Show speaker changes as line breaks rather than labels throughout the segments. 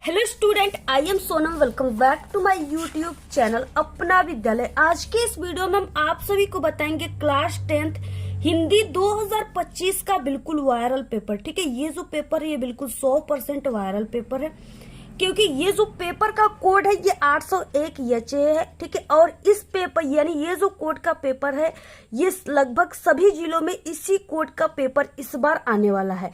Hello student, I am Sonam. Welcome back to my YouTube channel Apna Vidyalaya. आज के इस video में हम आप सभी को बताएंगे क्लास 10th हिंदी 2025 का बिल्कुल वायरल पेपर। ठीक है, ये जो पेपर है ये बिल्कुल 100% वायरल पेपर है, क्योंकि ये जो पेपर का कोड है ये 801 YHA है। ठीक है, और इस पेपर यानी ये जो कोड का पेपर है ये लगभग सभी जिलों में इसी कोड का पेपर इस बार आने वाला है।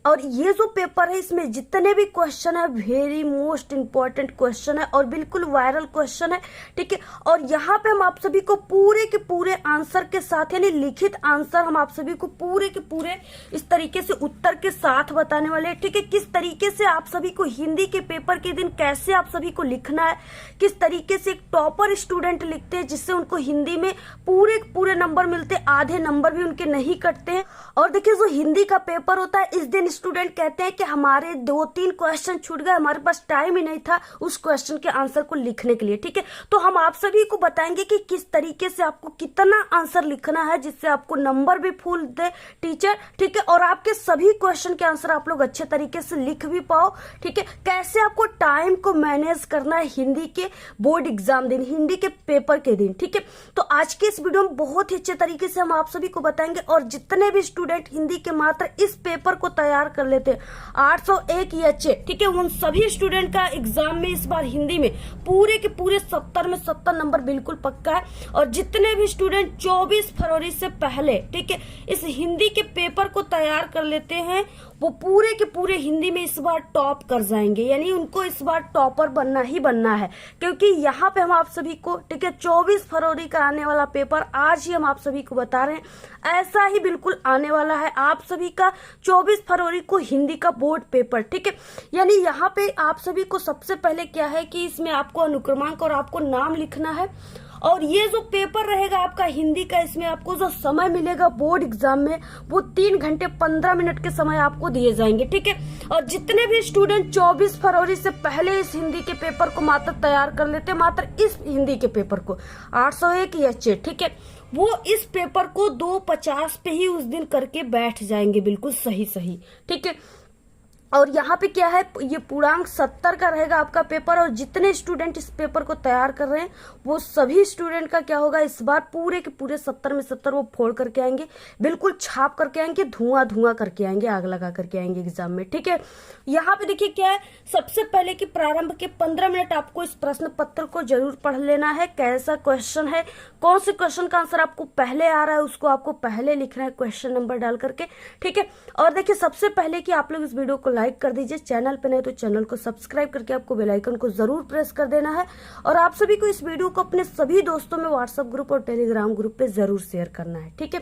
और ये जो पेपर है इसमें जितने भी क्वेश्चन है वेरी मोस्ट इंपॉर्टेंट क्वेश्चन है और बिल्कुल वायरल क्वेश्चन है। ठीक है, और यहाँ पे हम आप सभी को पूरे के पूरे आंसर के साथ यानी लिखित आंसर हम आप सभी को पूरे के पूरे इस तरीके से उत्तर के साथ बताने वाले हैं। ठीक है, किस तरीके से आप सभी को हिंदी के पेपर के दिन कैसे आप सभी को लिखना है, किस तरीके से एक टॉपर स्टूडेंट लिखते हैं जिससे उनको हिंदी में पूरे पूरे नंबर मिलते हैं, आधे नंबर भी उनके नहीं कटते हैं। और देखिए जो हिंदी का पेपर होता है इस दिन स्टूडेंट कहते हैं कि हमारे 2-3 क्वेश्चन छूट गए, हमारे पास टाइम ही नहीं था उस क्वेश्चन के आंसर को लिखने के लिए। ठीक है, तो हम आप सभी को बताएंगे कि किस तरीके से आपको कितना आंसर लिखना है जिससे आपको नंबर भी फुल दे टीचर। ठीक है, और आपके सभी क्वेश्चन के आंसर आप लोग अच्छे तरीके से लिख भी पाओ। ठीक है, कैसे आपको टाइम को मैनेज करना है हिंदी के बोर्ड एग्जाम दिन, हिंदी के पेपर के दिन। ठीक है, तो आज के इस वीडियो में बहुत ही अच्छे तरीके से हम आप सभी को बताएंगे। और जितने भी स्टूडेंट हिंदी के मात्र इस पेपर को तैयार कर लेते हैं 801 YHA, ठीक है, उन सभी स्टूडेंट का एग्जाम में इस बार हिंदी में पूरे के पूरे 70 में 70 नंबर बिल्कुल पक्का है। और जितने भी स्टूडेंट 24 फरवरी से पहले ठीक है इस हिंदी के पेपर को तैयार कर लेते हैं वो पूरे के पूरे हिंदी में इस बार टॉप कर जाएंगे, यानी उनको इस बार टॉपर बनना ही बनना है। क्योंकि यहाँ पे हम आप सभी को ठीक है 24 फरवरी का आने वाला पेपर आज ही हम आप सभी को बता रहे हैं, ऐसा ही बिल्कुल आने वाला है आप सभी का 24 फरवरी को हिंदी का बोर्ड पेपर। ठीक है, यानी यहाँ पे आप सभी को सबसे पहले क्या है कि इसमें आपको अनुक्रमांक और आपको नाम लिखना है। और ये जो पेपर रहेगा आपका हिंदी का, इसमें आपको जो समय मिलेगा बोर्ड एग्जाम में वो 3 घंटे 15 मिनट के समय आपको दिए जाएंगे। ठीक है, और जितने भी स्टूडेंट 24 फरवरी से पहले इस हिंदी के पेपर को मात्र तैयार कर लेते हैं, मात्र इस हिंदी के पेपर को 801 YHA, ठीक है, वो इस पेपर को 2:50 पे ही उस दिन करके बैठ जाएंगे बिल्कुल सही सही। ठीक है, और यहाँ पे क्या है ये पूर्णांक 70 का रहेगा आपका पेपर। और जितने स्टूडेंट इस पेपर को तैयार कर रहे हैं वो सभी स्टूडेंट का क्या होगा इस बार पूरे के पूरे 70 में 70 वो फोड़ करके आएंगे, बिल्कुल छाप करके आएंगे, धुआं धुआं करके आएंगे, आग लगा करके आएंगे एग्जाम में। ठीक है, यहाँ पे देखिए क्या है, सबसे पहले कि प्रारंभ के 15 मिनट आपको इस प्रश्न पत्र को जरूर पढ़ लेना है। कैसा क्वेश्चन है, कौन से क्वेश्चन का आंसर आपको पहले आ रहा है उसको आपको पहले लिखना है क्वेश्चन नंबर डाल करके। ठीक है, और देखिए सबसे पहले कि आप लोग इस वीडियो को लाइक कर दीजिए, चैनल पे नहीं तो चैनल को सब्सक्राइब करके आपको बेल आइकन को जरूर प्रेस कर देना है। और आप सभी को इस वीडियो को अपने सभी दोस्तों में व्हाट्सएप ग्रुप और टेलीग्राम ग्रुप पे जरूर शेयर करना है। ठीक है,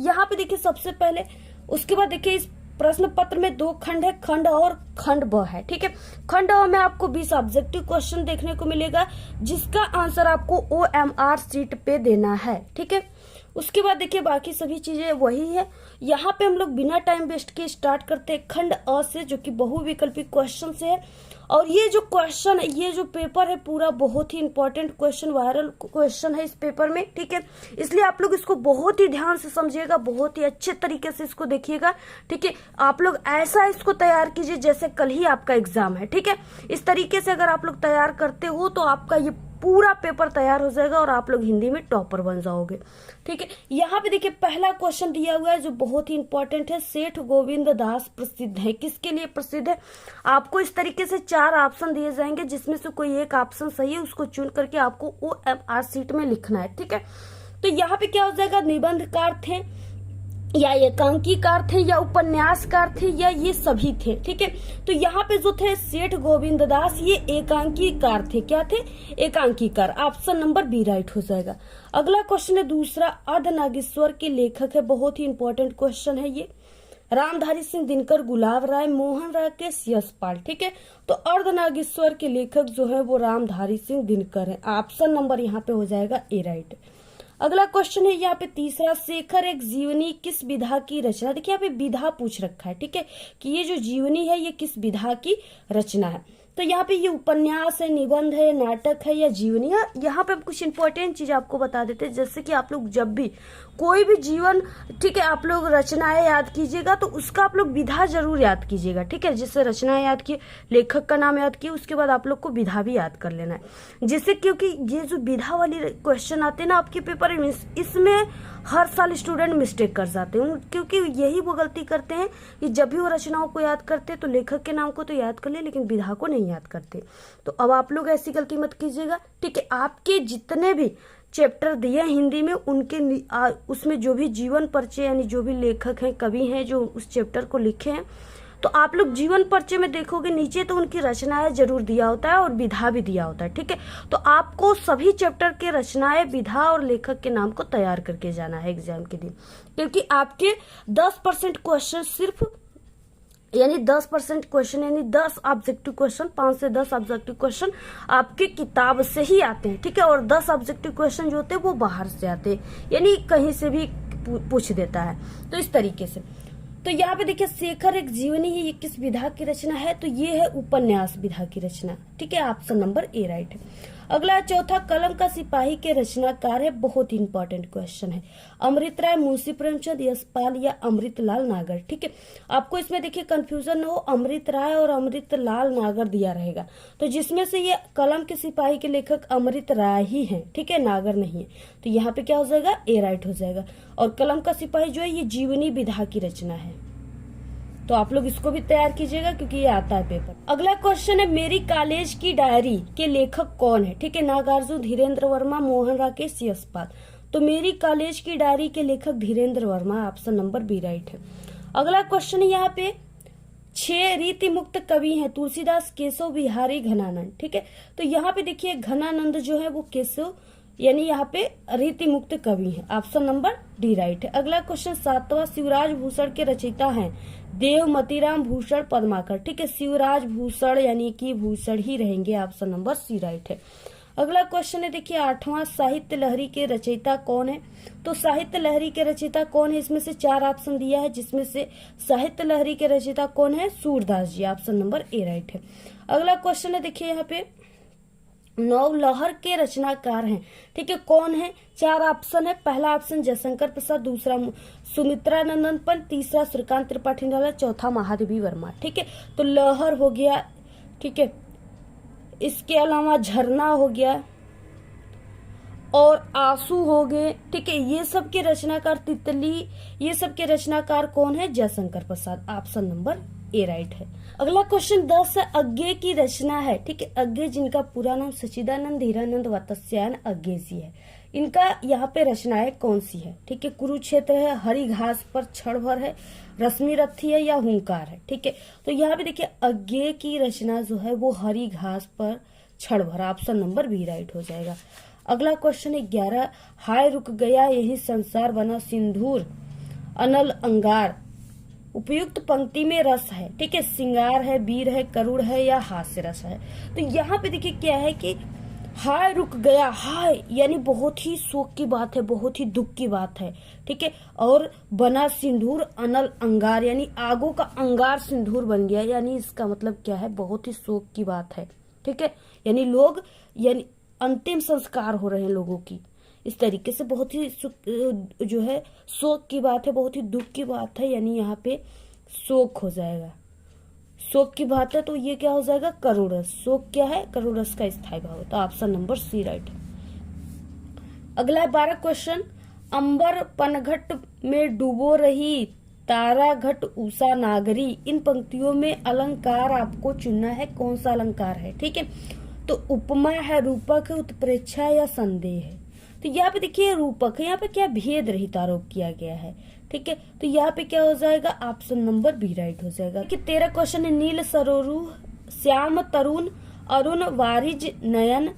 यहाँ पे देखिए सबसे पहले, उसके बाद देखिए इस प्रश्न पत्र में 2 खंड है, खंड अ और खंड ब है। ठीक है, खंड अ में आपको 20 ऑब्जेक्टिव क्वेश्चन देखने को मिलेगा जिसका आंसर आपको OMR शीट पे देना है। ठीक है, उसके बाद देखिए बाकी सभी चीजें वही है। यहाँ पे हम लोग बिना टाइम वेस्ट के स्टार्ट करते हैं खंड अ से, जो कि बहुविकल्पी क्वेश्चन से है। और ये जो क्वेश्चन है, ये जो पेपर है पूरा बहुत ही इंपॉर्टेंट क्वेश्चन, वायरल क्वेश्चन है इस पेपर में। ठीक है, इसलिए आप लोग इसको बहुत ही ध्यान से समझिएगा, बहुत ही अच्छे तरीके से इसको देखिएगा। ठीक है, आप लोग ऐसा इसको तैयार कीजिए जैसे कल ही आपका एग्जाम है। ठीक है, इस तरीके से अगर आप लोग तैयार करते हो तो आपका ये पूरा पेपर तैयार हो जाएगा और आप लोग हिंदी में टॉपर बन जाओगे। ठीक है, यहाँ पे देखिए पहला क्वेश्चन दिया हुआ है जो बहुत ही इंपॉर्टेंट है। सेठ गोविंद दास प्रसिद्ध है, किसके लिए प्रसिद्ध है? आपको इस तरीके से 4 ऑप्शन दिए जाएंगे जिसमें से कोई एक ऑप्शन सही है, उसको चुन करके आपको OMR शीट में लिखना है। ठीक है, तो यहाँ पे क्या हो जाएगा, निबंधकार थे या एकांकीकार थे या उपन्यासकार थे या ये सभी थे। ठीक है, तो यहाँ पे जो थे सेठ गोविंद दास ये एकांकीकार थे। क्या थे? एकांकीकार। ऑप्शन नंबर बी राइट हो जाएगा। अगला क्वेश्चन है दूसरा, अर्धनागेश्वर के लेखक है, बहुत ही इंपॉर्टेंट क्वेश्चन है ये। रामधारी सिंह दिनकर, गुलाब राय, मोहन राकेश, यशपाल। ठीक है, तो अर्धनागेश्वर के लेखक जो है वो रामधारी सिंह दिनकर है। ऑप्शन नंबर यहाँ पे हो जाएगा ए राइट। अगला क्वेश्चन है यहाँ पे तीसरा, शेखर एक जीवनी किस विधा की रचना। देखिए यहाँ पे विधा पूछ रखा है। ठीक है, कि ये जो जीवनी है ये किस विधा की रचना है। तो यहाँ पे ये उपन्यास है, निबंध है, नाटक है या जीवनी है। यहाँ पे हम कुछ इंपॉर्टेंट चीज आपको बता देते हैं, जैसे कि आप लोग जब भी कोई भी जीवन, ठीक है, आप लोग रचनाएं याद कीजिएगा तो उसका आप लोग विधा जरूर याद कीजिएगा, ठीक है। जिससे रचनाएं याद की, लेखक का नाम याद किए, उसके बाद आप लोग को विधा भी याद कर लेना है। जिससे क्योंकि ये जो विधा वाली क्वेश्चन आते हैं ना आपके पेपर में, इसमें हर साल स्टूडेंट मिस्टेक कर जाते हैं, क्योंकि यही वो गलती करते हैं कि जब भी वो रचनाओं को याद करते हैं तो लेखक के नाम को तो याद कर ले, लेकिन विधा को नहीं याद करते। तो अब आप लोग ऐसी गलती मत कीजिएगा, ठीक है। आपके जितने भी चैप्टर दिए हिंदी में, उनके उसमें जो भी जीवन परिचय यानी जो भी लेखक हैं, कवि हैं जो उस चैप्टर को लिखे हैं, तो आप लोग जीवन परिचय में देखोगे नीचे तो उनकी रचनाएं जरूर दिया होता है और विधा भी दिया होता है, ठीक है। तो आपको सभी चैप्टर के रचनाएं, विधा और लेखक के नाम को तैयार करके जाना है एग्जाम के दिन, क्योंकि आपके 10% क्वेश्चन सिर्फ यानी 10% क्वेश्चन यानी 10 ऑब्जेक्टिव क्वेश्चन, 5 से 10 ऑब्जेक्टिव क्वेश्चन आपके किताब से ही आते हैं, ठीक है। और 10 ऑब्जेक्टिव क्वेश्चन जो होते हैं वो बाहर से आते हैं, यानी कहीं से भी पूछ देता है। तो इस तरीके से तो यहाँ पे देखिए शेखर एक जीवनी है, ये किस विधा की रचना है, तो ये है उपन्यास विधा की रचना, ठीक है। ऑप्शन नंबर ए राइट है। अगला चौथा, कलम का सिपाही के रचनाकार है, बहुत ही इंपॉर्टेंट क्वेश्चन है। अमृत राय, मुंशी प्रेमचंद, यशपाल या अमृतलाल नागर, ठीक है। आपको इसमें देखिए कंफ्यूजन हो, अमृत राय और अमृतलाल नागर दिया रहेगा, तो जिसमें से ये कलम के सिपाही के लेखक अमृत राय ही हैं, ठीक है, नागर नहीं है। तो यहाँ पे क्या हो जाएगा, ए राइट हो जाएगा। और कलम का सिपाही जो है ये जीवनी विधा की रचना है, तो आप लोग इसको भी तैयार कीजिएगा क्योंकि ये आता है पेपर। अगला क्वेश्चन है, मेरी कॉलेज की डायरी के लेखक कौन है, ठीक है। नागार्जुन, धीरेन्द्र वर्मा, मोहन राकेश, यशपाल। तो मेरी कॉलेज की डायरी के लेखक Dhirendra Varma, option number B right है। अगला क्वेश्चन है यहाँ पे 6 रीति मुक्त कवि हैं, तुलसीदास, केशव बिहारी, घनानंद, ठीक है। तो यहाँ पे देखिए घनानंद जो है वो केशव यानी यहाँ पे रीति मुक्त कवि है, ऑप्शन नंबर डी राइट है। अगला क्वेश्चन 7वां, शिवराज भूषण के रचयिता हैं देव, मतीराम, भूषण, पद्माकर, ठीक है। शिवराज भूषण यानी कि भूषण ही रहेंगे, ऑप्शन नंबर सी राइट है। अगला क्वेश्चन है देखिए 8वां, साहित्य लहरी के रचयिता कौन है, तो साहित्य लहरी के रचयिता कौन है, इसमें से 4 ऑप्शन दिया है, जिसमें से साहित्य लहरी के रचयिता कौन है, सूरदास जी, ऑप्शन नंबर ए राइट है। अगला क्वेश्चन है देखिए यहाँ पे नवलहर के रचनाकार हैं, ठीक है, कौन है, 4 ऑप्शन है। पहला ऑप्शन जयशंकर प्रसाद, दूसरा सुमित्रा नंदन पंत, तीसरा श्रीकांत त्रिपाठी निराला, चौथा महादेवी वर्मा, ठीक है। तो लहर हो गया, ठीक है, इसके अलावा झरना हो गया और आंसू हो गए, ठीक है। ये सब के रचनाकार, तितली, ये सब के रचनाकार कौन है, Jaishankar Prasad, option number A right है। अगला क्वेश्चन 10 है, अज्ञे की रचना है, ठीक है। अज्ञे जिनका पूरा नाम सचिदानंद धीरानंद वात्स्यायन अज्ञे जी है, इनका यहाँ पे रचनाएं कौन सी है, ठीक है। कुरुक्षेत्र है, हरी घास पर क्षण भर है, रश्मि रथी है या हुंकार है, ठीक है। तो यहाँ पे देखिए अज्ञे की रचना जो है वो हरी घास पर क्षण भर, ऑप्शन नंबर बी राइट हो जाएगा। अगला क्वेश्चन है 11, हाय रुक गया यही संसार बना सिंदूर अनल अंगार, उपयुक्त पंक्ति में रस है, ठीक है। सिंगार है, वीर है, करुण है या हास्य रस है। तो यहाँ पे देखिए क्या है कि हाय रुक गया, हाय यानी बहुत ही शोक की बात है, बहुत ही दुख की बात है, ठीक है। और बना सिंदूर अनल अंगार यानी आगों का अंगार सिंदूर बन गया, यानी इसका मतलब क्या है, बहुत ही शोक की बात है, ठीक है। यानी लोग यानी अंतिम संस्कार हो रहे हैं लोगों की, इस तरीके से बहुत ही जो है शोक की बात है, बहुत ही दुख की बात है, यानी यहाँ पे शोक हो जाएगा। शोक की बात है तो ये क्या हो जाएगा, करुण रस। शोक क्या है, करुण रस का स्थायी भाव, तो ऑप्शन नंबर सी राइट है। अगला 12 क्वेश्चन, अंबर पनघट में डूबो रही तारा घट उषा नागरी, इन पंक्तियों में अलंकार आपको चुनना है, कौन सा अलंकार है, ठीक है। तो उपमा है, रूपक है, उत्प्रेक्षा या संदेह है। तो यहाँ पे देखिए रूपक है, यहाँ पे क्या भेद रहित आरोप किया गया है, ठीक है। तो यहाँ पे क्या हो जाएगा, ऑप्शन नंबर बी राइट हो जाएगा। कि 13 क्वेश्चन है, नील सरोरु श्याम तरुण अरुण वारिज नयन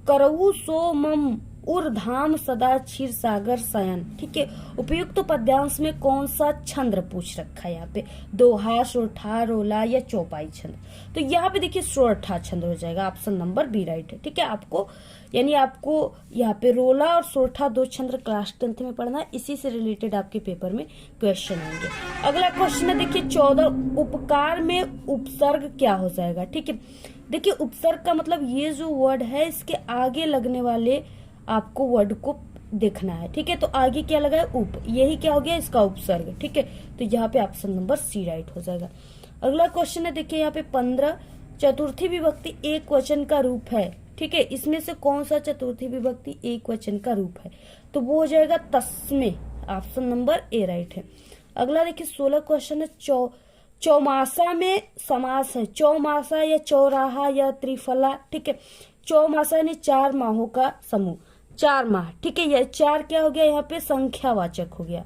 करऊ सो मम उर्धाम सदा क्षीर सागर शयन, ठीक है। उपयुक्त पद्यांश में कौन सा छंद पूछ रखा है यहाँ पे, दोहा, सोरठा, रोला या चौपाई छंद। तो यहाँ पे देखिए सोरठा छंद हो जाएगा, ऑप्शन नंबर बी राइट है, ठीक है। आपको यानी आपको यहाँ पे रोला और सोरठा 2 छंद क्लास 10th में पढ़ना है, इसी से रिलेटेड आपके पेपर में क्वेश्चन आएंगे। अगला क्वेश्चन है देखिए 14, उपकार में उपसर्ग क्या हो जाएगा, ठीक है। देखिए उपसर्ग का मतलब ये जो वर्ड है इसके आगे लगने वाले आपको वर्ड को देखना है, ठीक है। तो आगे क्या लगा है, उप, यही क्या हो गया, इसका उपसर्ग, ठीक है। तो यहाँ पे ऑप्शन नंबर सी राइट हो जाएगा। अगला क्वेश्चन है, देखिए यहाँ पे 15 चतुर्थी विभक्ति एक वचन का रूप है, ठीक है। इसमें से कौन सा चतुर्थी विभक्ति एक वचन का रूप है, तो वो हो जाएगा तस्मे, ऑप्शन नंबर ए राइट है। अगला देखिए 16 क्वेश्चन है, चौमासा में समास है, चौमासा या चौराहा या त्रिफला, ठीक है। चौमासा यानी 4 माहों का समूह, 4 माह, ठीक है। यह 4 क्या हो गया, यहाँ पे संख्यावाचक हो गया,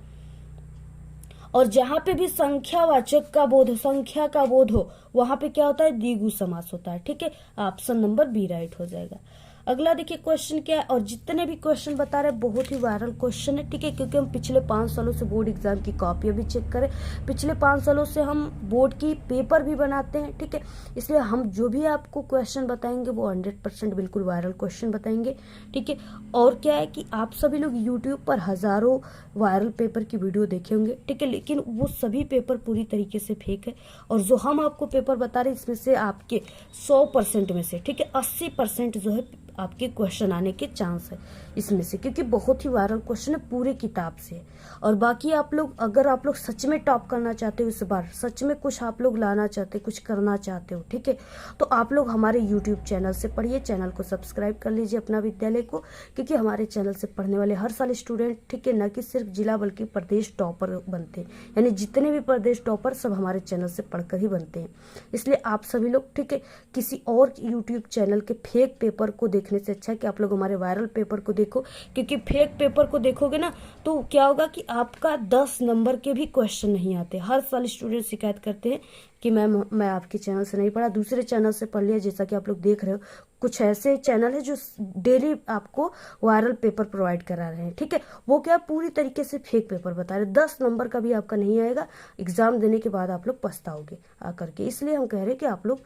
और जहां पे भी संख्यावाचक का बोध, संख्या का बोध हो, वहां पे क्या होता है, द्विगु समास होता है, ठीक है। ऑप्शन नंबर बी राइट हो जाएगा। अगला देखिए क्वेश्चन क्या है, और जितने भी क्वेश्चन बता रहे बहुत ही वायरल क्वेश्चन है, ठीक है। क्योंकि हम पिछले 5 सालों से बोर्ड एग्जाम की कॉपियां भी चेक करें, पिछले 5 सालों से हम बोर्ड की पेपर भी बनाते हैं, ठीक है। इसलिए हम जो भी आपको क्वेश्चन बताएंगे वो 100% बिल्कुल वायरल क्वेश्चन बताएंगे, ठीक है। और क्या है कि आप सभी लोग यूट्यूब पर हजारों वायरल पेपर की वीडियो देखे होंगे, ठीक है, लेकिन वो सभी पेपर पूरी तरीके से फेक है। और जो हम आपको पेपर बता रहे हैं इसमें से आपके 100% में से, ठीक है, 80% जो है आपके क्वेश्चन आने के चांस है इसमें से, क्योंकि बहुत ही वायरल क्वेश्चन है, पूरे किताब से। और बाकी आप लोग, अगर आप लोग सच में टॉप करना चाहते हो इस बार, सच में कुछ आप लोग लाना चाहते हो, कुछ करना चाहते हो, ठीक है, तो आप लोग हमारे यूट्यूब चैनल से पढ़िए, चैनल को सब्सक्राइब कर लीजिए अपना विद्यालय को, क्योंकि हमारे चैनल से पढ़ने वाले हर साल स्टूडेंट, ठीक है, न कि सिर्फ जिला बल्कि प्रदेश टॉपर बनते हैं, यानी जितने भी प्रदेश टॉपर सब हमारे चैनल से पढ़कर ही बनते हैं। इसलिए आप सभी लोग, ठीक है, किसी और यूट्यूब चैनल के फेक पेपर को देखने से अच्छा है कि आप लोग हमारे वायरल पेपर को देखो, क्योंकि फेक पेपर को देखोगे ना तो क्या होगा कि आपका 10 नंबर के भी क्वेश्चन नहीं आते। हर साल स्टूडेंट शिकायत करते हैं कि मैम मैं आपके चैनल से नहीं पढ़ा, दूसरे चैनल से पढ़ लिया। जैसा कि आप लोग देख रहे हो कुछ ऐसे चैनल है जो डेली आपको वायरल पेपर प्रोवाइड करा रहे हैं, ठीक है, वो क्या पूरी तरीके से फेक पेपर बता रहे हैं, 10 नंबर का भी आपका नहीं आएगा, एग्जाम देने के बाद आप लोग पछताओगे आकर के। इसलिए हम कह रहे हैं कि आप लोग,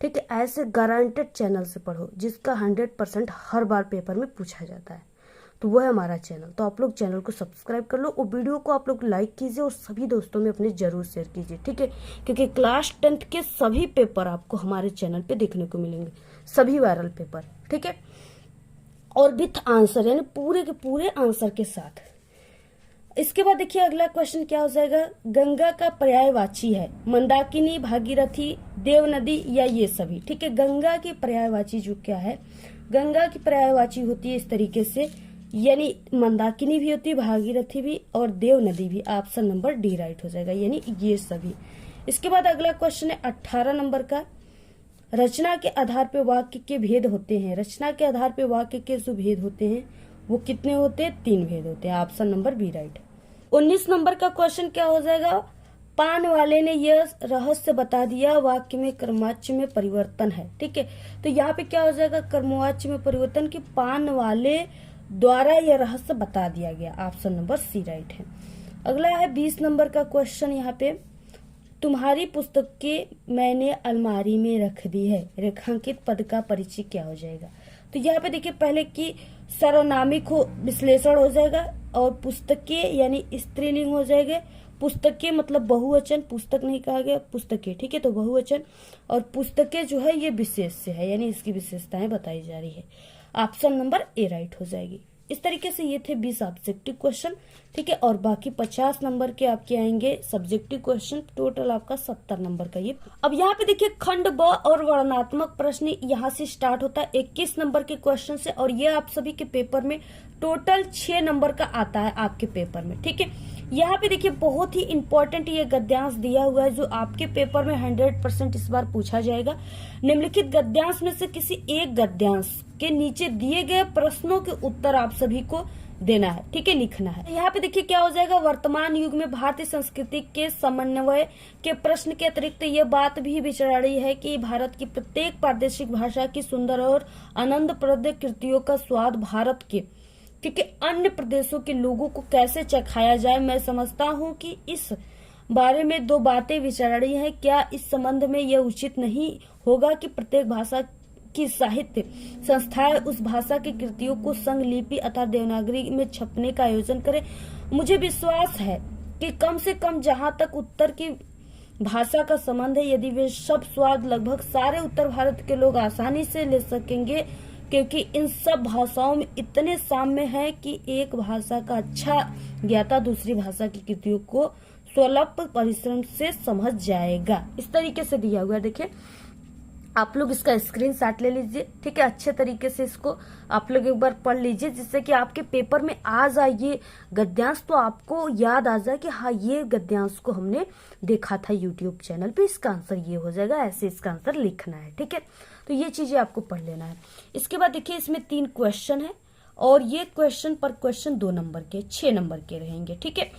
ठीक है, ऐसे गारंटेड चैनल से पढ़ो जिसका 100% हर बार पेपर में पूछा जाता है, तो वो है हमारा चैनल। तो आप लोग चैनल को सब्सक्राइब कर लो और वीडियो को आप लोग लाइक कीजिए और सभी दोस्तों में अपने जरूर शेयर कीजिए, ठीक है, क्योंकि क्लास 10th के सभी पेपर आपको हमारे चैनल पे देखने को मिलेंगे, सभी वायरल पेपर, ठीक है, और विथ आंसर, यानी पूरे के पूरे आंसर के साथ। इसके बाद देखिए अगला क्वेश्चन क्या हो जाएगा, गंगा का पर्यायवाची है, मंदाकिनी, भागीरथी, देव नदी या ये सभी, ठीक है। गंगा की पर्यायवाची जो क्या है, गंगा की पर्यायवाची होती है इस तरीके से, यानी मंदाकिनी भी होती है, भागीरथी भी और देव नदी भी, ऑप्शन नंबर डी राइट हो जाएगा, यानी ये सभी। इसके बाद अगला क्वेश्चन है 18 नंबर का, रचना के आधार पे वाक्य के भेद होते हैं, रचना के आधार पे वाक्य के जो भेद होते हैं वो कितने होते हैं, 3 भेद होते हैं, option number B right. 19 number का क्वेश्चन क्या हो जाएगा, पान वाले ने यह रहस्य बता दिया, वाक्य में कर्मवाच्य में परिवर्तन है, ठीक है। तो यहाँ पे क्या हो जाएगा, कर्मवाच्य में परिवर्तन की पान वाले द्वारा यह रहस्य बता दिया गया, ऑप्शन नंबर सी राइट है। अगला है 20 नंबर का क्वेश्चन, यहाँ पे तुम्हारी पुस्तक के मैंने अलमारी में रख दी है, रेखांकित पद का परिचय क्या हो जाएगा। तो यहाँ पे देखिए पहले की सर्वनामिक हो विश्लेषण हो जाएगा, और पुस्तकें यानी स्त्रीलिंग हो जाएगा, पुस्तकें मतलब बहुवचन, पुस्तक नहीं कहा गया, पुस्तकें, ठीक है, तो बहुवचन, और पुस्तकें जो है ये विशेष से है, यानी इसकी विशेषताएं बताई जा रही है, ऑप्शन नंबर ए राइट हो जाएगी। इस तरीके से ये थे 20 ऑब्जेक्टिव क्वेश्चन, ठीक है, और बाकी 50 नंबर के आपके आएंगे सब्जेक्टिव क्वेश्चन, टोटल आपका 70 नंबर का ये। अब यहाँ पे देखिए खंड ब और वर्णनात्मक प्रश्न यहाँ से स्टार्ट होता है 21 नंबर के क्वेश्चन से, और ये आप सभी के पेपर में टोटल 6 नंबर का आता है आपके पेपर में, ठीक है। यहाँ पे देखिए बहुत ही इंपॉर्टेंट ये गद्यांश दिया हुआ है जो आपके पेपर में 100% इस बार पूछा जाएगा। निम्नलिखित गद्यांश में से किसी एक गद्यांश के नीचे दिए गए प्रश्नों के उत्तर आप सभी को देना है, ठीक है, लिखना है। यहाँ पे देखिए क्या हो जाएगा, वर्तमान युग में भारतीय संस्कृति के समन्वय के प्रश्न के अतिरिक्त ये बात भी विचार रही है कि भारत की प्रत्येक प्रादेशिक भाषा की सुंदर और आनंदप्रद कृतियों का स्वाद भारत के, क्योंकि अन्य प्रदेशों के लोगों को कैसे चखाया जाए। मैं समझता हूँ कि इस बारे में 2 बातें विचार रही है। क्या इस संबंध में यह उचित नहीं होगा कि प्रत्येक भाषा की साहित्य संस्थाएं उस भाषा की कृतियों को संगलिपि अथवा देवनागरी में छपने का आयोजन करें। मुझे विश्वास है कि कम से कम जहां तक उत्तर की भाषा का संबंध है। यदि वे सब स्वाद लगभग सारे उत्तर भारत के लोग आसानी से ले सकेंगे, क्योंकि इन सब भाषाओं में इतने साम्य है कि एक भाषा का अच्छा ज्ञाता दूसरी भाषा की कृतियों को स्वल्प परिश्रम से समझ जाएगा। इस तरीके से दिया हुआ है। देखिए, आप लोग इसका स्क्रीनशॉट ले लीजिए, ठीक है। अच्छे तरीके से इसको आप लोग एक बार पढ़ लीजिए, जिससे कि आपके पेपर में आ जाए ये गद्यांश, तो आपको याद आ जाए कि हाँ, ये गद्यांश को हमने देखा था यूट्यूब चैनल पे, इसका आंसर ये हो जाएगा, ऐसे इसका आंसर लिखना है, ठीक है। तो ये चीजें आपको पढ़ लेना है। इसके बाद देखिए, इसमें 3 क्वेश्चन है और ये क्वेश्चन पर क्वेश्चन 2 नंबर के, 6 नंबर के रहेंगे, ठीक है।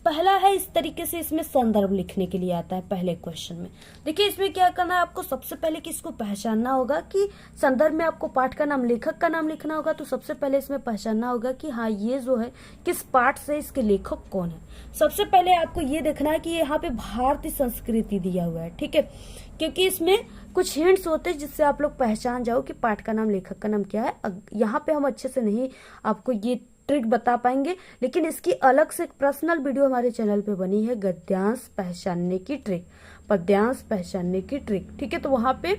पहला है इस तरीके से, इसमें संदर्भ लिखने के लिए आता है पहले क्वेश्चन में। देखिए, इसमें क्या करना है आपको, सबसे पहले कि इसको पहचानना होगा कि संदर्भ में आपको पाठ का नाम, लेखक का नाम लिखना होगा। तो सबसे पहले इसमें पहचानना होगा कि हाँ, ये जो है किस पाठ से, इसके लेखक कौन है। सबसे पहले आपको ये देखना है कि यहाँ पे भारतीय संस्कृति दिया हुआ है, ठीक है, क्योंकि इसमें कुछ हिंट्स होते हैं जिससे आप लोग पहचान जाओ कि पाठ का नाम, लेखक का नाम क्या है। यहाँ पे हम अच्छे से नहीं आपको ये ट्रिक बता पाएंगे, लेकिन इसकी अलग से एक पर्सनल वीडियो हमारे चैनल पे बनी है, गद्यांश पहचानने की ट्रिक, पद्यांश पहचानने की ट्रिक, ठीक है। तो वहां पे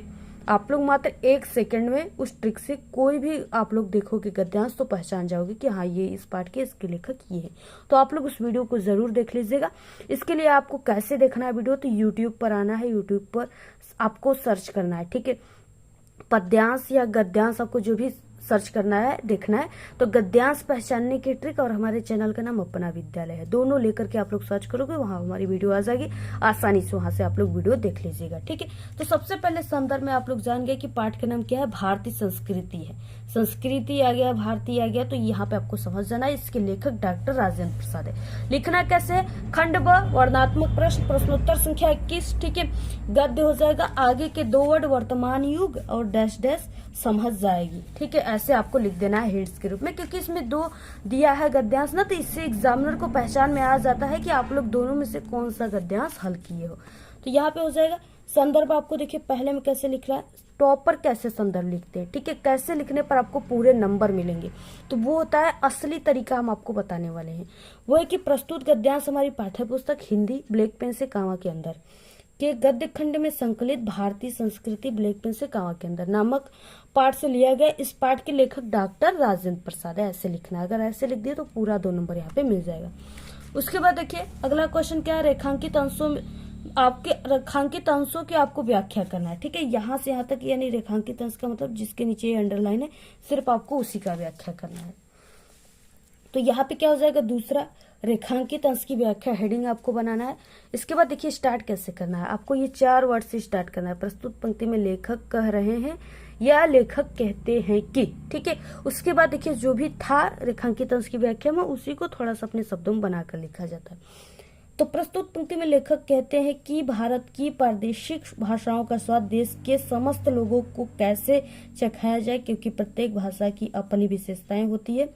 आप लोग मात्र 1 सेकंड में उस ट्रिक से कोई भी आप लोग देखोगे गद्यांश तो पहचान जाओगे कि हाँ, ये इस पाठ के, इसके लेखक ये है। तो आप लोग उस वीडियो को जरूर देख लीजिएगा। इसके लिए आपको कैसे देखना है वीडियो, तो यूट्यूब पर आना है, यूट्यूब पर आपको सर्च करना है, ठीक है। पद्यांश या गद्यांश आपको जो भी सर्च करना है, देखना है, तो गद्यांश पहचानने की ट्रिक और हमारे चैनल का नाम अपना विद्यालय है, दोनों लेकर के आप लोग सर्च करोगे, वहां हमारी वीडियो आ जाएगी, आसानी से वहां से आप लोग वीडियो देख लीजिएगा, ठीक है। तो सबसे पहले संदर्भ में आप लोग जान गए कि पाठ का नाम क्या है, भारतीय संस्कृति है। संस्कृति आ गया, भारतीय आ गया, तो यहाँ पे आपको समझ जाना है इसके लेखक डॉक्टर राजेंद्र प्रसाद है। लिखना कैसे है, खंड ब, वर्णनात्मक प्रश्न, प्रश्नोत्तर संख्या 21, ठीक है। गद्य हो जाएगा, आगे के 2 वर्ड वर्तमान युग और डैश डैश समझ जाएगी, ठीक है। ऐसे आपको लिख देना है हिंट्स के रूप में, क्योंकि इसमें 2 दिया है गद्यांश ना, तो इससे एग्जामिनर को पहचान में आ जाता है कि आप लोग दोनों में से कौन सा गद्यांश हल किए हो। तो यहाँ पे हो जाएगा संदर्भ। आपको देखिए पहले में कैसे लिख रहा है, टॉप पर कैसे संदर्भ लिखते हैं, ठीक है। कैसे लिखने पर आपको पूरे नंबर मिलेंगे, तो वो होता है असली तरीका, हम आपको बताने वाले हैं। वो है कि प्रस्तुत गद्यांश हमारी पाठ्य पुस्तक हिंदी ब्लैक पेन से कामा के अंदर के गद्य खंड में संकलित भारतीय संस्कृति ब्लैक पेन से कामा के अंदर नामक पाठ से लिया गया। इस पाठ के लेखक डॉक्टर राजेंद्र प्रसाद है, ऐसे लिखना है। अगर ऐसे लिख दिए तो पूरा 2 नंबर यहाँ पे मिल जाएगा। उसके बाद देखिए अगला क्वेश्चन क्या है, रेखांकित अंशों में आपके रेखांकित अंशों की आपको व्याख्या करना है, ठीक है। यहाँ से यहाँ तक, यानी रेखांकित अंश का मतलब जिसके नीचे अंडरलाइन है, सिर्फ आपको उसी का व्याख्या करना है। तो यहाँ पे क्या हो जाएगा, दूसरा रेखांकित अंश की व्याख्या, हेडिंग आपको बनाना है। इसके बाद देखिए स्टार्ट कैसे करना है, आपको ये 4 वर्ड से स्टार्ट करना है। प्रस्तुत पंक्ति में लेखक कह रहे हैं या लेखक कहते हैं कि, ठीक है। उसके बाद देखिए जो भी था रेखांकित अंश की व्याख्या में, उसी को थोड़ा सा अपने शब्दों में बनाकर लिखा जाता है। तो प्रस्तुत पंक्ति में लेखक कहते हैं कि भारत की प्रादेशिक भाषाओं का स्वाद देश के समस्त लोगों को कैसे चखाया जाए, क्योंकि प्रत्येक भाषा की अपनी विशेषताएं होती है।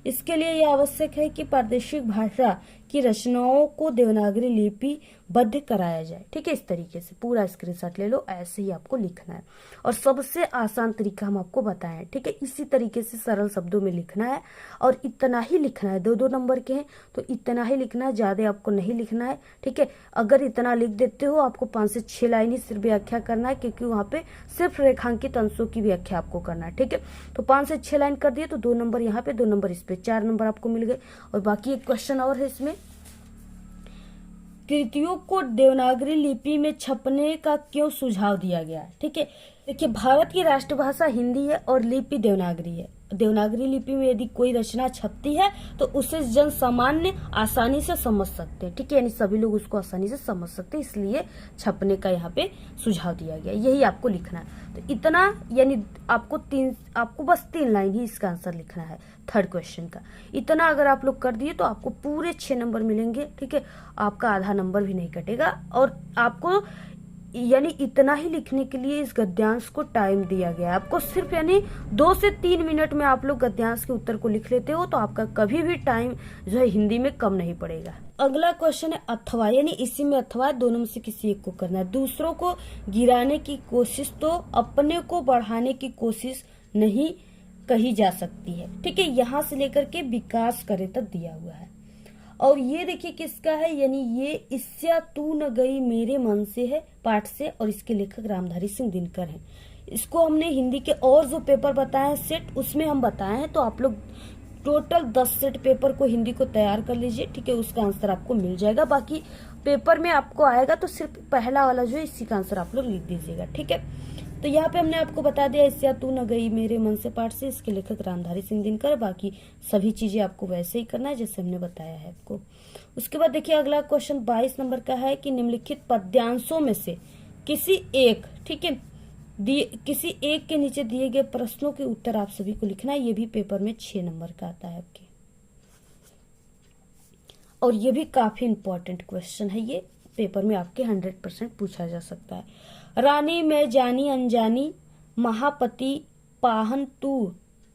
इसके लिए यह आवश्यक है कि प्रादेशिक भाषा की रचनाओं को देवनागरी लिपि बद्ध कराया जाए, ठीक है। इस तरीके से पूरा स्क्रीनशॉट ले लो, ऐसे ही आपको लिखना है और सबसे आसान तरीका हम आपको बताएं, ठीक है। इसी तरीके से सरल शब्दों में लिखना है और इतना ही लिखना है। 2-2 नंबर के हैं तो इतना ही लिखना है, ज्यादा आपको नहीं लिखना है, ठीक है। अगर इतना लिख देते हो, आपको 5 से 6 लाइन ही सिर्फ व्याख्या करना है, क्योंकि वहां पे सिर्फ रेखांकित अंशों की व्याख्या आपको करना है, ठीक है। तो 5 से 6 लाइन कर दिए तो 2 नंबर यहाँ पे, 2 नंबर इस पे, 4 नंबर आपको मिल गए। और बाकी एक क्वेश्चन और है इसमें, कृतियों को देवनागरी लिपि में छपने का क्यों सुझाव दिया गया, ठीक है। देखिए भारत की राष्ट्रभाषा हिंदी है और लिपि देवनागरी है। देवनागरी लिपि में यदि कोई रचना छपती है तो उसे जन सामान्य आसानी से समझ सकते हैं, ठीक है, यानी सभी लोग उसको आसानी से समझ सकते हैं, इसलिए छपने का यहाँ पे सुझाव दिया गया। यही आपको लिखना है। तो इतना, यानी आपको बस 3 लाइन ही इसका आंसर लिखना है थर्ड क्वेश्चन का। इतना अगर आप लोग कर दिए तो आपको पूरे 6 नंबर मिलेंगे, ठीक है। आपका आधा नंबर भी नहीं कटेगा। और आपको यानी इतना ही लिखने के लिए इस गद्यांश को टाइम दिया गया है आपको, सिर्फ यानी 2 से 3 मिनट में आप लोग गद्यांश के उत्तर को लिख लेते हो, तो आपका कभी भी टाइम जो है हिंदी में कम नहीं पड़ेगा। अगला क्वेश्चन है अथवा, यानी इसी में अथवा दोनों में से किसी एक को करना है। दूसरों को गिराने की कोशिश तो अपने को बढ़ाने की कोशिश नहीं कही जा सकती है, ठीक है। यहाँ से लेकर के विकास करे तक दिया हुआ है। और ये देखिए किसका है, यानी ये इससे तू न गई मेरे मन से है पाठ से, और इसके लेखक रामधारी सिंह दिनकर हैं। इसको हमने हिंदी के और जो पेपर बताए हैं सेट, उसमें हम बताए हैं। तो आप लोग टोटल 10 सेट पेपर को हिंदी को तैयार कर लीजिए, ठीक है। उसका आंसर आपको मिल जाएगा। बाकी पेपर में आपको आएगा तो सिर्फ पहला वाला जो है इसी का आंसर आप लोग लिख दीजिएगा, ठीक है। तो यहाँ पे हमने आपको बता दिया इससे तू न गई मेरे मन से पाठ से, इसके लेखक रामधारी सिंह दिनकर। बाकी सभी चीजें आपको वैसे ही करना है जैसे हमने बताया है आपको। उसके बाद देखिए अगला क्वेश्चन 22 नंबर का है कि निम्नलिखित पद्यांशों में से किसी एक, ठीक है, किसी एक के नीचे दिए गए प्रश्नों के उत्तर आप सभी को लिखना है। ये भी पेपर में 6 नंबर का आता है आपके, और ये भी काफी इंपॉर्टेंट क्वेश्चन है। ये पेपर में आपके 100% पूछा जा सकता है। रानी मैं जानी अनजानी, महापति पाहन तू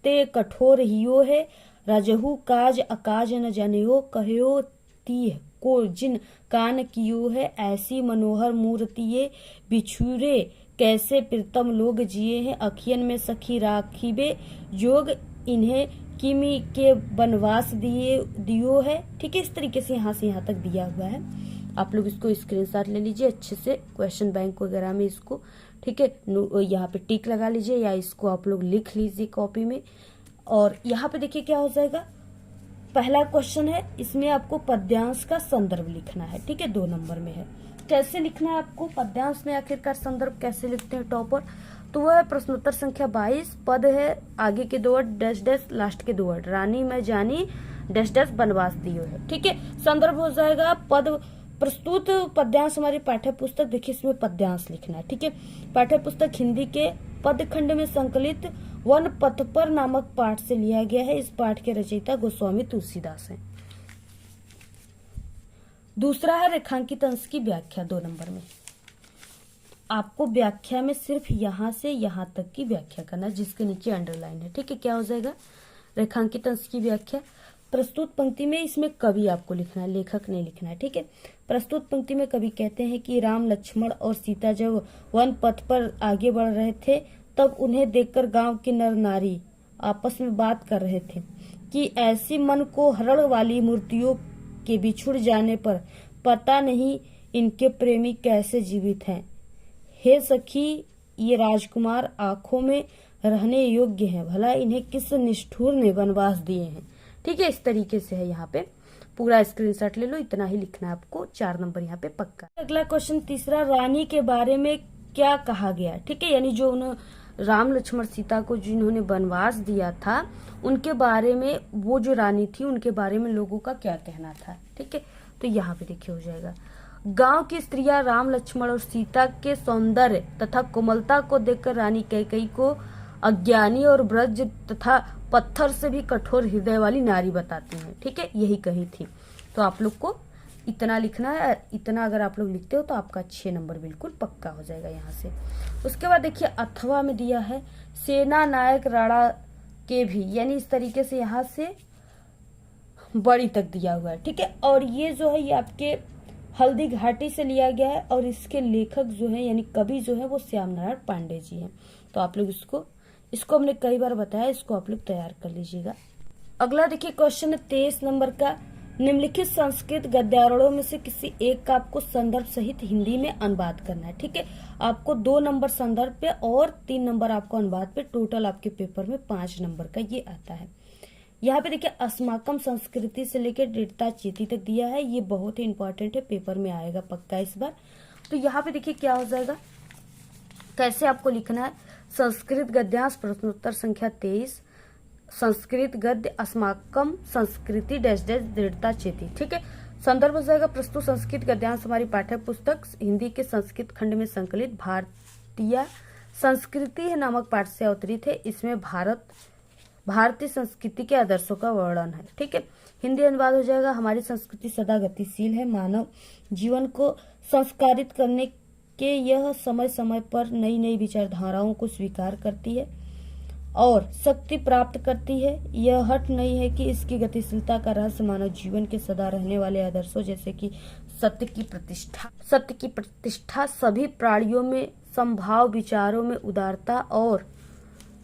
ते कठोर हियो है, राजहु काज अकाज न जनियो, कहो तीह को जिन कान कियो है, ऐसी मनोहर मूर्तिये बिछुरे कैसे प्रीतम लोग जिए हैं, अखियन में सखी राखीबे जोग, इन्हें किमी के बनवास दियो है, ठीक है। इस तरीके से यहाँ तक दिया हुआ है। आप लोग इसको स्क्रीनशॉट ले लीजिए अच्छे से, क्वेश्चन बैंक वगैरह में इसको, ठीक है, यहाँ पे टिक लगा लीजिए या इसको आप लोग लिख लीजिए कॉपी में। और यहाँ पे देखिए क्या हो जाएगा, पहला क्वेश्चन है, इसमें आपको पद्यांश का संदर्भ लिखना है, ठीक है, 2 नंबर में है। कैसे लिखना है आपको पद्यांश में आखिरकार संदर्भ कैसे लिखते हैं टॉपर, तो वह है प्रश्नोत्तर संख्या 22, पद है आगे के 2 वर्ड डैश डैश, लास्ट के 2 वर्ड, रानी मैं जानी डैश डैश बनवास दियो है, ठीक है। संदर्भ हो जाएगा पद प्रस्तुत पद्यांश हमारी पाठ्य पुस्तक, देखिए इसमें पद्यांश लिखना है, ठीक है। पाठ्य पुस्तक हिंदी के पद खंड में संकलित वन पथ पर नामक पाठ से लिया गया है। इस पाठ के रचयिता गोस्वामी तुलसीदास हैं। दूसरा है रेखांकित अंश की व्याख्या, 2 नंबर में। आपको व्याख्या में सिर्फ यहाँ से यहाँ तक की व्याख्या करना है, जिसके नीचे अंडरलाइन है, ठीक है। क्या हो जाएगा, रेखांकित अंश की व्याख्या। प्रस्तुत पंक्ति में इसमें कवि आपको लिखना है, लेखक नहीं लिखना है, ठीक है। प्रस्तुत पंक्ति में कवि कहते हैं कि राम लक्ष्मण और सीता जब वन पथ पर आगे बढ़ रहे थे, तब उन्हें देखकर गांव के नर नारी आपस में बात कर रहे थे कि ऐसी मन को हरण वाली मूर्तियों के बिछुड़ जाने पर पता नहीं इनके प्रेमी कैसे जीवित हैं। हे सखी, ये राजकुमार आंखों में रहने योग्य हैं, भला इन्हें किस निष्ठुर ने वनवास दिए हैं, ठीक है। इस तरीके से है, यहाँ पे पूरा स्क्रीनशॉट ले लो, इतना ही लिखना है आपको, 4 नंबर यहाँ पे पक्का। अगला क्वेश्चन तीसरा, रानी के बारे में क्या कहा गया, ठीक है, यानी जो उन्होंने राम लक्ष्मण सीता को जिन्होंने वनवास दिया था उनके बारे में, वो जो रानी थी उनके बारे में लोगों का क्या कहना था, ठीक है। तो यहाँ पे देखिए हो जाएगा, गांव की स्त्रियां राम लक्ष्मण और सीता के सौंदर्य तथा कोमलता को देखकर रानी कैकेयी को अज्ञानी और ब्रज तथा पत्थर से भी कठोर हृदय वाली नारी बताती हैं, ठीक है, यही कही थी। तो आप लोग को इतना लिखना है, इतना अगर आप लोग लिखते हो तो आपका 6 नंबर बिल्कुल पक्का हो जाएगा यहाँ से। उसके बाद देखिए अथवा में दिया है सेना नायक राणा के भी, यानी इस तरीके से यहाँ से बड़ी तक दिया हुआ है, ठीक है। और ये जो है ये आपके हल्दी घाटी से लिया गया है, और इसके लेखक जो है यानी कवि जो है वो श्याम नारायण पांडे जी हैं। तो आप लोग इसको हमने कई बार बताया, इसको आप लोग तैयार कर लीजिएगा। अगला देखिए क्वेश्चन 23 नंबर का, निम्नलिखित संस्कृत गद्यावलियों में से किसी एक का आपको संदर्भ सहित हिंदी में अनुवाद करना है, ठीक है। आपको 2 नंबर संदर्भ पे और 3 नंबर आपको अनुवाद पे, टोटल आपके पेपर में 5 नंबर का ये आता है। यहाँ पे देखिए अस्माकम संस्कृति से लेकर दृढ़ता चेती तक दिया है, ये बहुत ही इंपॉर्टेंट है, पेपर में आएगा पक्का इस बार। तो यहाँ पे देखिए क्या हो जाएगा, कैसे आपको लिखना है, संस्कृत गद्यांश प्रश्नोत्तर संख्या 23, संस्कृत गद्य अस्माकम संस्कृति डैश डैश दृढ़ता चेती, ठीक है। संदर्भ हो जाएगा प्रस्तुत संस्कृत गद्यांश हमारी पाठ्य पुस्तक हिंदी के संस्कृत खंड में संकलित भारतीय संस्कृति है नामक पाठ से अवतरित है। इसमें भारतीय संस्कृति के आदर्शों का वर्णन है, ठीक है। हिंदी अनुवाद हो जाएगा हमारी संस्कृति सदा गतिशील है, मानव जीवन को संस्कारित करने के यह समय समय पर नई नई विचारधाराओं को स्वीकार करती है और शक्ति प्राप्त करती है। यह हट नहीं है कि इसकी गतिशीलता का रहस्य मानव जीवन के सदा रहने वाले आदर्शों जैसे कि सत्य की प्रतिष्ठा, सभी प्राणियों में संभाव, विचारों में उदारता और,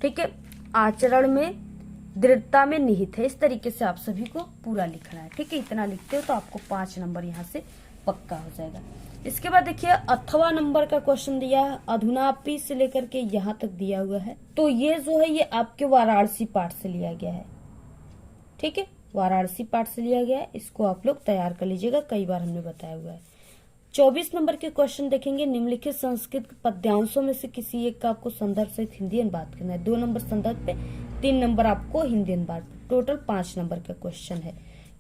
ठीक है, आचरण में दृढ़ता में निहित है। इस तरीके से आप सभी को पूरा लिखना है। ठीक है, इतना लिखते हो तो आपको 5 नंबर यहाँ से पक्का हो जाएगा। इसके बाद देखिए अथवा नंबर का क्वेश्चन दिया है, अधुनापि से लेकर के यहाँ तक दिया हुआ है। तो ये जो है ये आपके वाराणसी पाठ से लिया गया है। ठीक है, वाराणसी पाठ से लिया गया है, इसको आप लोग तैयार कर लीजिएगा, कई बार हमने बताया हुआ है। 24 नंबर के क्वेश्चन देखेंगे, निम्नलिखित संस्कृत पद्यांशों में से किसी एक का आपको संदर्भ सहित हिंदी अनुवाद करना है। 2 नंबर संदर्भ पे, 3 नंबर आपको हिंदी अनुवाद पे, टोटल 5 नंबर का क्वेश्चन है।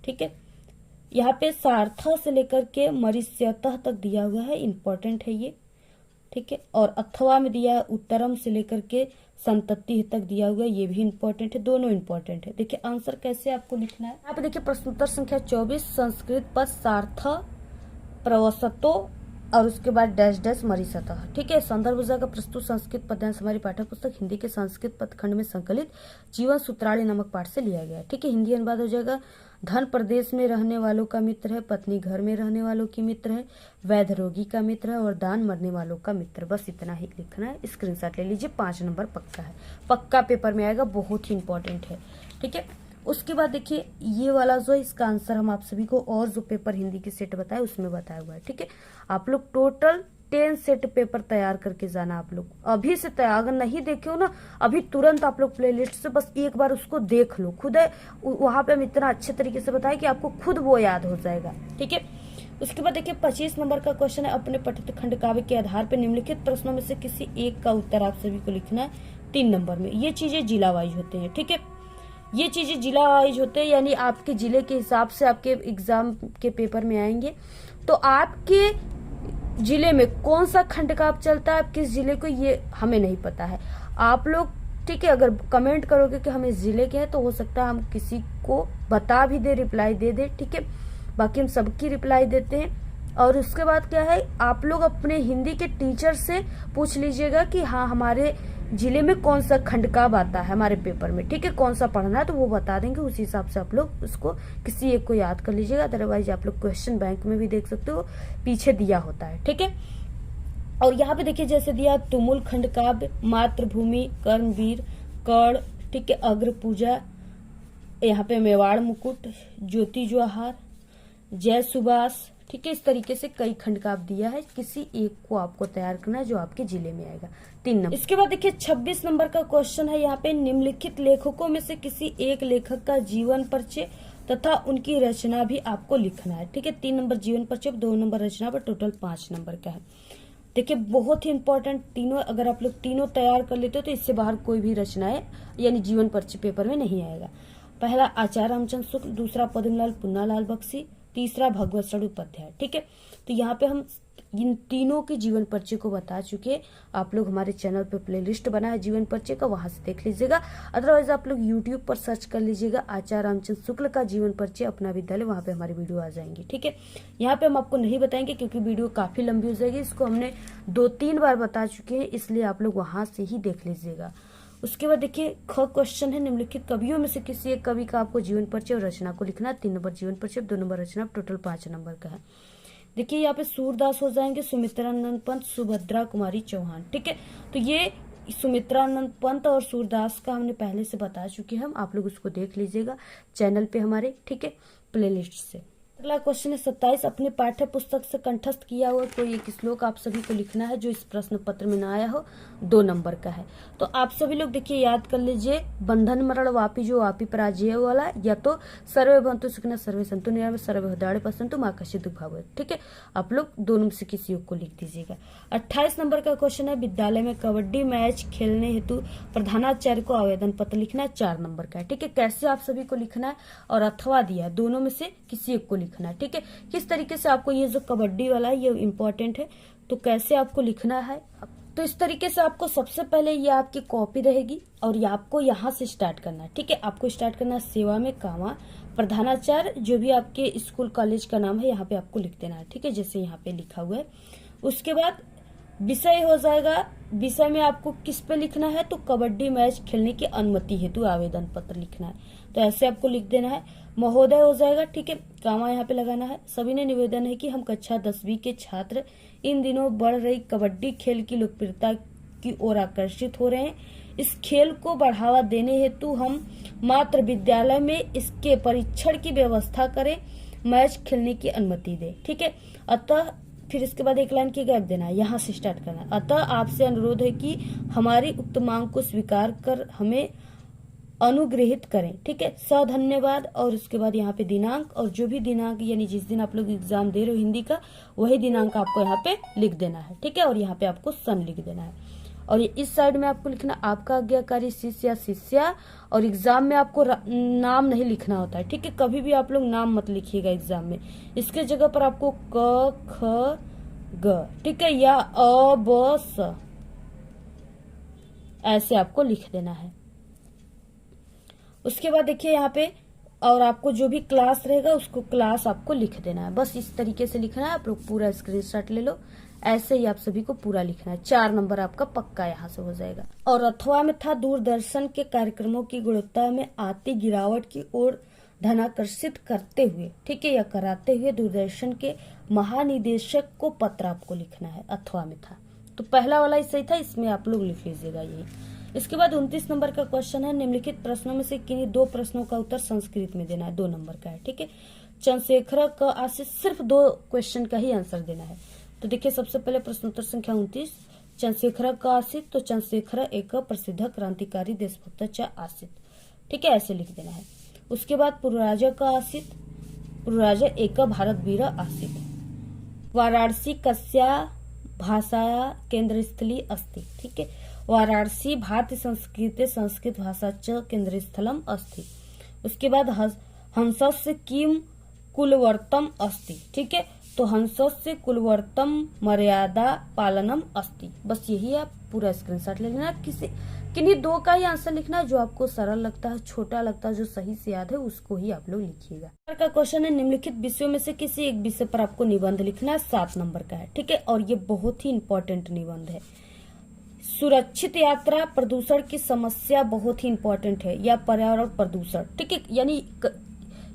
ठीक है, यहाँ पे सार्था से लेकर के मरीस्यतः तक दिया हुआ है, इंपॉर्टेंट है ये। ठीक है, और अथवा में दिया है उत्तरम से लेकर के संतति तक दिया हुआ है, ये भी इंपॉर्टेंट है, दोनों इंपॉर्टेंट है। देखिए आंसर कैसे आपको लिखना है, यहाँ पे देखिए प्रश्नोत्तर संख्या 24, संस्कृत पद सार्थ प्रवसतो और उसके बाद डैश डैश मरीसतः। ठीक है, संदर्भ हो जाएगा प्रस्तुत संस्कृत पद्यांश हमारी पाठ्य पुस्तक हिंदी के संस्कृत पद खंड में संकलित जीवन सूत्रावली नामक पाठ से लिया गया है। ठीक है, हिंदी अनुवाद हो जाएगा, धन प्रदेश में रहने वालों का मित्र है, पत्नी घर में रहने वालों की मित्र है, वैध रोगी का मित्र है और दान मरने वालों का मित्र। बस इतना ही लिखना है, स्क्रीनशॉट ले लीजिए, 5 नंबर पक्का है, पक्का पेपर में आएगा, बहुत ही इंपॉर्टेंट है। ठीक है, उसके बाद देखिए ये वाला जो है इसका आंसर हम आप सभी को और जो पेपर हिंदी की सेट बताए उसमें बताया हुआ है। ठीक है, आप लोग टोटल 10 सेट पेपर तैयार करके जाना। आप लोग अभी से तैयार, अगर नहीं देखे हो ना अभी तुरंत आप लोग प्लेलिस्ट से बस एक बार उसको देख लो, खुद वहां पे हम इतना अच्छे तरीके से बताए कि आपको खुद वो याद हो जाएगा। ठीक है, उसके बाद देखिए 25 नंबर का क्वेश्चन है, अपने पठित खंड काव्य के आधार पर निम्नलिखित प्रश्नों में से किसी एक का उत्तर आप सभी को लिखना है 3 नंबर में। ये चीजें जिला वाइज होते हैं। ठीक है, ये चीजें जिला वाइज होते हैं, यानी आपके जिले के हिसाब से आपके एग्जाम के पेपर में आएंगे। तो आपके जिले में कौन सा खंड का आप चलता है, आप किस जिले को, ये हमें नहीं पता है। आप लोग ठीक है अगर कमेंट करोगे कि हम इस जिले के हैं तो हो सकता है हम किसी को बता भी दे, रिप्लाई दे दे। ठीक है, बाकी हम सबकी रिप्लाई देते हैं। और उसके बाद क्या है, आप लोग अपने हिंदी के टीचर से पूछ लीजिएगा कि हाँ हमारे जिले में कौन सा खंड काव्य आता है हमारे पेपर में। ठीक है, कौन सा पढ़ना है तो वो बता देंगे, उसी हिसाब से आप लोग उसको किसी एक को याद कर लीजिएगा। अदरवाइज आप लोग क्वेश्चन बैंक में भी देख सकते हो, पीछे दिया होता है। ठीक है, और यहाँ पे देखिए जैसे दिया तुमुल खंड काव्य, मातृभूमि, कर्मवीर, कर्ण, ठीक है, अग्र पूजा, यहाँ पे मेवाड़ मुकुट, ज्योति जवाहर, जय सुभाष। ठीक है, इस तरीके से कई खंड का आप दिया है, किसी एक को आपको तैयार करना है जो आपके जिले में आएगा 3 नंबर। इसके बाद देखिए 26 नंबर का क्वेश्चन है, यहाँ पे निम्नलिखित लेखकों में से किसी एक लेखक का जीवन परिचय तथा उनकी रचना भी आपको लिखना है। ठीक है, 3 नंबर जीवन परिचय, 2 नंबर रचना पर, टोटल 5 नंबर का है। देखिए बहुत ही इंपॉर्टेंट, तीनों अगर आप लोग तीनों तैयार कर लेते हो तो इससे बाहर कोई भी रचनाएं यानी जीवन परिचय पेपर में नहीं आएगा। पहला आचार्य रामचंद्र शुक्ल, दूसरा पद्मलाल पुन्नालाल बख्शी, तीसरा भगवत चरण उपाध्याय। ठीक है, तो यहाँ पे हम इन तीनों के जीवन परिचय को बता चुके हैं। आप लोग हमारे चैनल पे प्लेलिस्ट बना है जीवन परिचय का, वहां से देख लीजिएगा। अदरवाइज आप लोग यूट्यूब पर सर्च कर लीजिएगा आचार्य रामचंद्र शुक्ल का जीवन परिचय अपना विद्यालय, वहां पे हमारी वीडियो आ जाएंगी। ठीक है, यहाँ पे हम आपको नहीं बताएंगे क्योंकि वीडियो काफी लंबी हो जाएगी, इसको हमने 2-3 बार बता चुके हैं, इसलिए आप लोग वहां से ही देख लीजिएगा। उसके बाद देखिए ख क्वेश्चन है, निम्नलिखित कवियों में से किसी एक कवि का आपको जीवन परिचय और रचना को लिखना है। 3 नंबर जीवन परिचय, 2 नंबर रचना, टोटल 5 नंबर का है। देखिए यहाँ पे सूरदास हो जाएंगे, सुमित्रानंद पंत, सुभद्रा कुमारी चौहान। ठीक है, तो ये सुमित्रानंद पंत और सूरदास का हमने पहले से बता चुके हैं, आप लोग उसको देख लीजिएगा चैनल पे हमारे। ठीक है, प्लेलिस्ट से। अगला क्वेश्चन है 27, अपने पाठ्य पुस्तक से कंठस्थ किया हुआ कोई एक श्लोक आप सभी को लिखना है जो इस प्रश्न पत्र में न आया हो, 2 नंबर का है। तो आप सभी लोग देखिए याद कर लीजिए, बंधन मरण वापी जो वापी पराजय वाला, या तो सर्वे भवन्तु सुखिनः सर्वे सन्तु निरामयाः सर्वे भद्राणि पश्यन्तु मा कश्चित् दुःखं भवेत्। ठीक है, आप लोग दोनों में से किसी एक को लिख दीजिएगा। 28 नंबर का क्वेश्चन है, विद्यालय में कबड्डी मैच खेलने हेतु प्रधानाचार्य को आवेदन पत्र लिखना है, 4 नंबर का है। ठीक है, कैसे आप सभी को लिखना है और अथवा दिया है, दोनों में से किसी एक को लिखना है। ठीक है, किस तरीके से आपको ये जो कबड्डी वाला है ये इम्पोर्टेंट है, तो कैसे आपको लिखना है, तो इस तरीके से आपको सबसे पहले ये आपकी कॉपी रहेगी और ये आपको यहाँ से स्टार्ट करना है। ठीक है, आपको स्टार्ट करना है सेवा में कामा प्रधानाचार्य, जो भी आपके स्कूल कॉलेज का नाम है यहाँ पे आपको लिख देना है। ठीक है, जैसे यहाँ पे लिखा हुआ है। उसके बाद विषय हो जाएगा, विषय में आपको किस पे लिखना है, तो कबड्डी मैच खेलने की अनुमति हेतु आवेदन पत्र लिखना है, तो ऐसे आपको लिख देना है। महोदय हो जाएगा। ठीक है, कामा यहाँ पे लगाना है। सभी ने निवेदन है कि हम कक्षा 10वीं के छात्र इन दिनों बढ़ रही कबड्डी खेल की लोकप्रियता की ओर आकर्षित हो रहे हैं। इस खेल को बढ़ावा देने हेतु हम मात्र विद्यालय में इसके परीक्षण की व्यवस्था करें, मैच खेलने की अनुमति दे। ठीक है, अतः फिर इसके बाद एक लाइन की गैप देना है, यहाँ से स्टार्ट करना है। अतः आपसे अनुरोध है कि हमारी उक्त मांग को स्वीकार कर हमें अनुग्रहित करें। ठीक है, धन्यवाद। और उसके बाद यहाँ पे दिनांक, और जो भी दिनांक यानी जिस दिन आप लोग एग्जाम दे रहे हो हिंदी का, वही दिनांक आपको यहाँ पे लिख देना है। ठीक है, और यहाँ पे आपको सन लिख देना है। और ये इस साइड में आपको लिखना आपका आज्ञाकारी शिष्य या शिष्या, और एग्जाम में आपको नाम नहीं लिखना होता है। ठीक है, कभी भी आप लोग नाम मत लिखिएगा एग्जाम में, इसके जगह पर आपको क ख ग, ठीक है, या अ ब स ऐसे आपको लिख देना है। उसके बाद देखिए यहाँ पे, और आपको जो भी क्लास रहेगा उसको क्लास आपको लिख देना है। बस इस तरीके से लिखना है। आप लोग पूरा स्क्रीनशॉट ले लो, ऐसे ही आप सभी को पूरा लिखना है। 4 नंबर आपका पक्का यहाँ से हो जाएगा। और अथवा में था, दूरदर्शन के कार्यक्रमों की गुणवत्ता में आती गिरावट की ओर ध्यानाकर्षित करते हुए, ठीक है, या कराते हुए दूरदर्शन के महानिदेशक को पत्र आपको लिखना है। अथवा में था तो पहला वाला ही सही था, इसमें आप लोग लिख लीजिएगा यही। इसके बाद 29 नंबर का क्वेश्चन है, निम्नलिखित प्रश्नों में से किन्हीं 2 प्रश्नों का उत्तर संस्कृत में देना है। 2 नंबर का है। ठीक है, चंद्रशेखर का आज से सिर्फ 2 क्वेश्चन का ही आंसर देना है। तो देखिए सबसे पहले प्रश्न उत्तर संख्या 29, चंद्रशेखर का आसित, तो चंद्रशेखर एक प्रसिद्ध क्रांतिकारी देशभक्त च आसित। ठीक है, ऐसे लिख देना है। उसके बाद पुरराजा का आसित, पुरराजा एक भारत वीर आसित। वाराणसी कस्या भाषाया केंद्र स्थली अस्ति। ठीक है, वाराणसी भारतीय संस्कृते संस्कृत भाषा च केंद्र स्थलम अस्ति। उसके बाद हंसस्य किम कुलवर्तम अस्ति। ठीक है, तो हंसस्य कुलवर्तम मर्यादा पालनम अस्ति। बस यही आप पूरा स्क्रीनशॉट ले लेना। किन्हीं 2 का ही आंसर लिखना है, जो आपको सरल लगता है, छोटा लगता है, जो सही से याद है उसको ही आप लोग लिखिएगा। का क्वेश्चन है, निम्नलिखित विषयों में से किसी एक विषय पर आपको निबंध लिखना है। 7 नंबर का है। ठीक है, और ये बहुत ही इंपॉर्टेंट निबंध है। सुरक्षित यात्रा, प्रदूषण की समस्या बहुत ही इंपॉर्टेंट है, या पर्यावरण प्रदूषण। ठीक है, यानी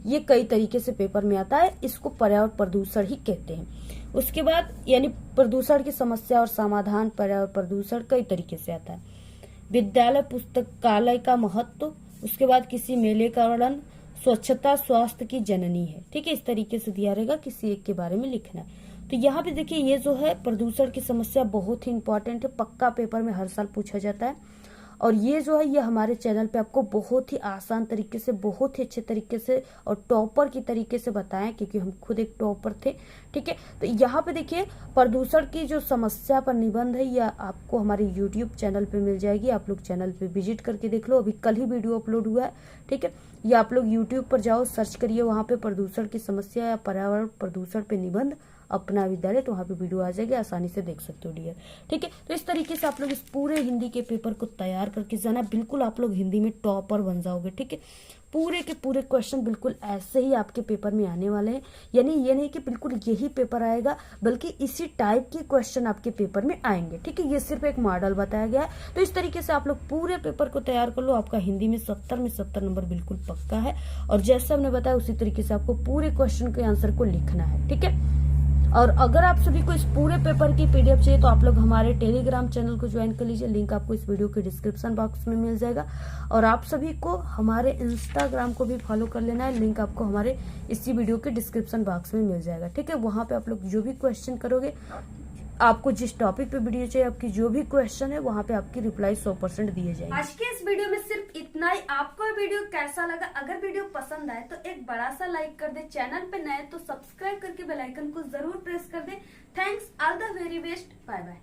ये कई तरीके से पेपर में आता है, इसको पर्यावरण प्रदूषण ही कहते हैं। उसके बाद यानी प्रदूषण की समस्या और समाधान, पर्यावरण प्रदूषण कई तरीके से आता है। विद्यालय पुस्तकालय का महत्व, उसके बाद किसी मेले का वर्णन, स्वच्छता स्वास्थ्य की जननी है। ठीक है, इस तरीके से दिया रहेगा, किसी एक के बारे में लिखना है। तो यहाँ पे देखिए ये जो है प्रदूषण की समस्या बहुत ही इंपॉर्टेंट है, पक्का पेपर में हर साल पूछा जाता है। और ये जो है ये हमारे चैनल पे आपको बहुत ही आसान तरीके से, बहुत ही अच्छे तरीके से और टॉपर की तरीके से बताएं, क्योंकि हम खुद एक टॉपर थे। ठीक है, तो यहाँ पे देखिए प्रदूषण की जो समस्या पर निबंध है, यह आपको हमारे यूट्यूब चैनल पे मिल जाएगी। आप लोग चैनल पे विजिट करके देख लो, अभी कल ही वीडियो अपलोड हुआ है। ठीक है, या आप लोग यूट्यूब पर जाओ, सर्च करिए वहाँ पे प्रदूषण की समस्या या पर्यावरण प्रदूषण पे निबंध अपना विद्यालय, तो वहाँ पे वीडियो आ जाएगी, आसानी से देख सकते हो डियर। ठीक है, तो इस तरीके से आप लोग इस पूरे हिंदी के पेपर को तैयार करके जाना, बिल्कुल आप लोग हिंदी में टॉपर बन जाओगे। ठीक है, पूरे के पूरे क्वेश्चन बिल्कुल ऐसे ही आपके पेपर में आने वाले हैं, यानी ये नहीं कि बिल्कुल यही पेपर आएगा, बल्कि इसी टाइप के क्वेश्चन आपके पेपर में आएंगे। ठीक है, ये सिर्फ एक मॉडल बताया गया है। तो इस तरीके से आप लोग पूरे पेपर को तैयार कर लो, आपका हिंदी में 70 में 70 नंबर बिल्कुल पक्का है। और जैसा हमने बताया उसी तरीके से आपको पूरे क्वेश्चन के आंसर को लिखना है। ठीक है, और अगर आप सभी को इस पूरे पेपर की पीडीएफ चाहिए तो आप लोग हमारे टेलीग्राम चैनल को ज्वाइन कर लीजिए, लिंक आपको इस वीडियो के डिस्क्रिप्शन बॉक्स में मिल जाएगा। और आप सभी को हमारे इंस्टाग्राम को भी फॉलो कर लेना है, लिंक आपको हमारे इसी वीडियो के डिस्क्रिप्शन बॉक्स में मिल जाएगा। ठीक है, वहां पे आप लोग जो भी क्वेश्चन करोगे, आपको जिस टॉपिक पे वीडियो चाहिए, आपकी जो भी क्वेश्चन है, वहाँ पे आपकी रिप्लाई 100% दिए जाएंगे। आज के इस वीडियो में सिर्फ इतना ही। आपको ये वीडियो कैसा लगा? अगर वीडियो पसंद आए तो एक बड़ा सा लाइक कर दे, चैनल पे नए तो सब्सक्राइब करके बेल आइकन को जरूर प्रेस कर दे। Thanks, all the very best, bye bye.